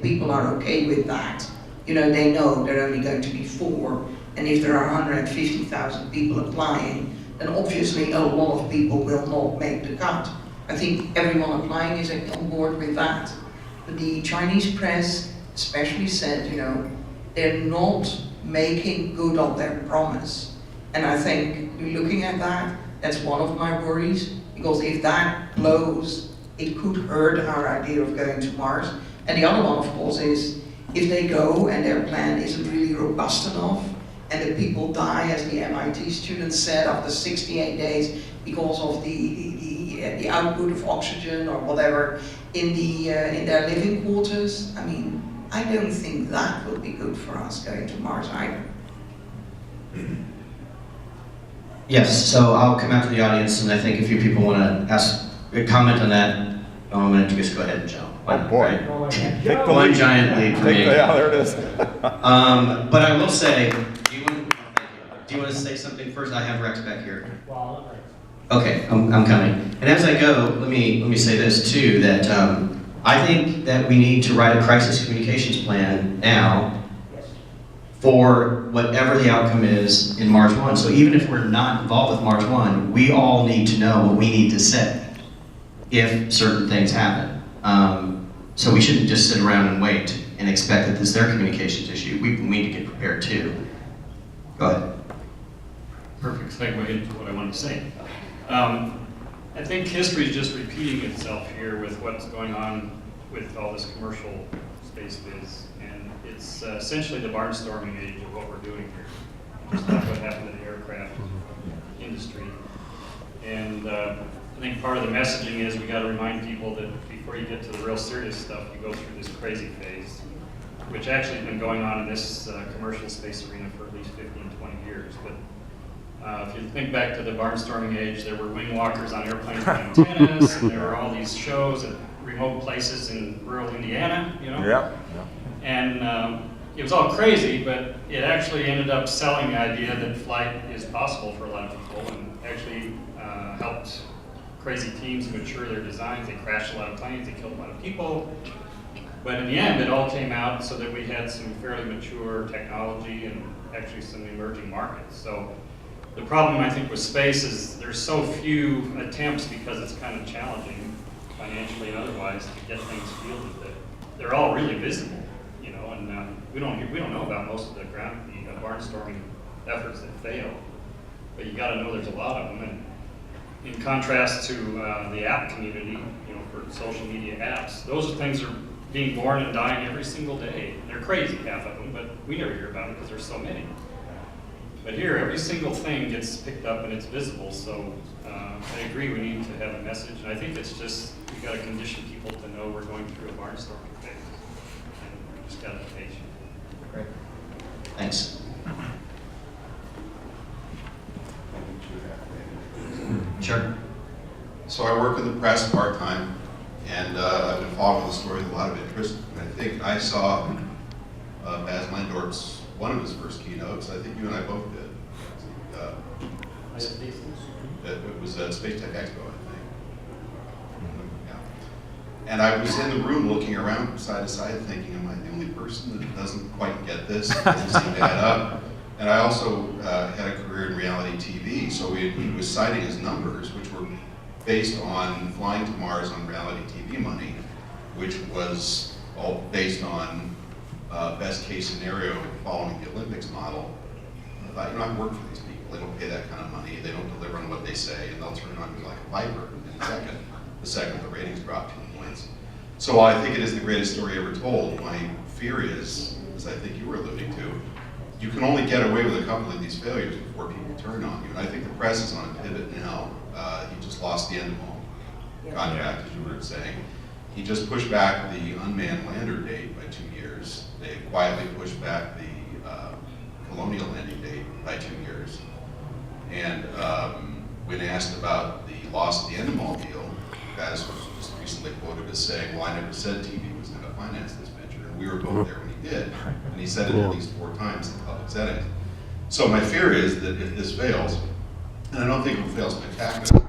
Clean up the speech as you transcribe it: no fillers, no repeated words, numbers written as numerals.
people are okay with that. You know, they know there are only going to be 4, and if there are 150,000 people applying, then obviously a lot of people will not make the cut. I think everyone applying is on board with that. But the Chinese press especially said, you know, they're not making good on their promise. And I think looking at that, that's one of my worries, because if that blows, it could hurt our idea of going to Mars. And the other one, of course, is if they go and their plan isn't really robust enough, and the people die, as the MIT students said, after 68 days because of the output of oxygen or whatever in their living quarters. I mean, I don't think that will be good for us going to Mars either. Yes, so I'll come out to the audience, and I think a few people want to ask a comment on that. I'm going to just go ahead and jump. Oh boy. Right? One giant leap for me. Yeah, there it is. But I will say, do you want to say something first? I have Rex back here. Okay, I'm coming. And as I go, let me say this too, that I think that we need to write a crisis communications plan now for whatever the outcome is in Mars 1. So even if we're not involved with Mars 1, we all need to know what we need to say if certain things happen. So we shouldn't just sit around and wait and expect that this is their communications issue. We need to get prepared too. Go ahead. Perfect segue into what I wanted to say. I think history is just repeating itself here with what's going on with all this commercial space biz, and it's essentially the barnstorming age of what we're doing here, just like what happened in the aircraft industry. And I think part of the messaging is we got to remind people that before you get to the real serious stuff, you go through this crazy phase, which actually has been going on in this commercial space arena for at least 15, 20 years. But if you think back to the barnstorming age, there were wing walkers on airplanes with antennas, and there were all these shows at remote places in rural Indiana, you know? Yeah. And it was all crazy, but it actually ended up selling the idea that flight is possible for a lot of people, and actually helped crazy teams mature their designs. They crashed a lot of planes, they killed a lot of people. But in the end, it all came out so that we had some fairly mature technology and actually some emerging markets. So the problem, I think, with space is there's so few attempts, because it's kind of challenging financially and otherwise to get things fielded, that they're all really visible, you know. And we don't know about most of the barnstorming efforts that fail, but you got to know there's a lot of them. And in contrast to the app community, you know, for social media apps, those things are being born and dying every single day. They're crazy, half of them, but we never hear about them because there's so many. But here, every single thing gets picked up and it's visible, so I agree we need to have a message. And I think it's just, we've got to condition people to know we're going through a barnstorming phase. And we just got to be patient. Great. Thanks. Sure. So I work in the press part-time, and I've been following the story with a lot of interest. And I think I saw Baz Landorp's, one of his first keynotes. I think you and I both did. It was at Space Tech Expo, I think. Yeah. And I was in the room looking around side to side thinking, am I the only person that doesn't quite get this? It doesn't seem to add up. And I also had a career in reality TV, so he was citing his numbers, which were based on flying to Mars on reality TV money, which was all based on best case scenario following the Olympics model. I thought, you know, I work for these people. They don't pay that kind of money. They don't deliver on what they say, and they'll turn on me like a viper in a second. The second the ratings drop 2 points. So I think it is the greatest story ever told. My fear is, as I think you were alluding to, you can only get away with a couple of these failures before people turn on you. And I think the press is on a pivot now. He just lost the Endemol contract, as you were saying. He just pushed back the unmanned lander date by 2 years. They quietly pushed back the Colonial landing date by 2 years. And when asked about the loss of the Endemol deal, Baz was just recently quoted as saying, well, I never said TV was going to finance this venture. And we were both there when he did. And he said it at least 4 times in public settings. So my fear is that if this fails, and I don't think it will fail spectacularly,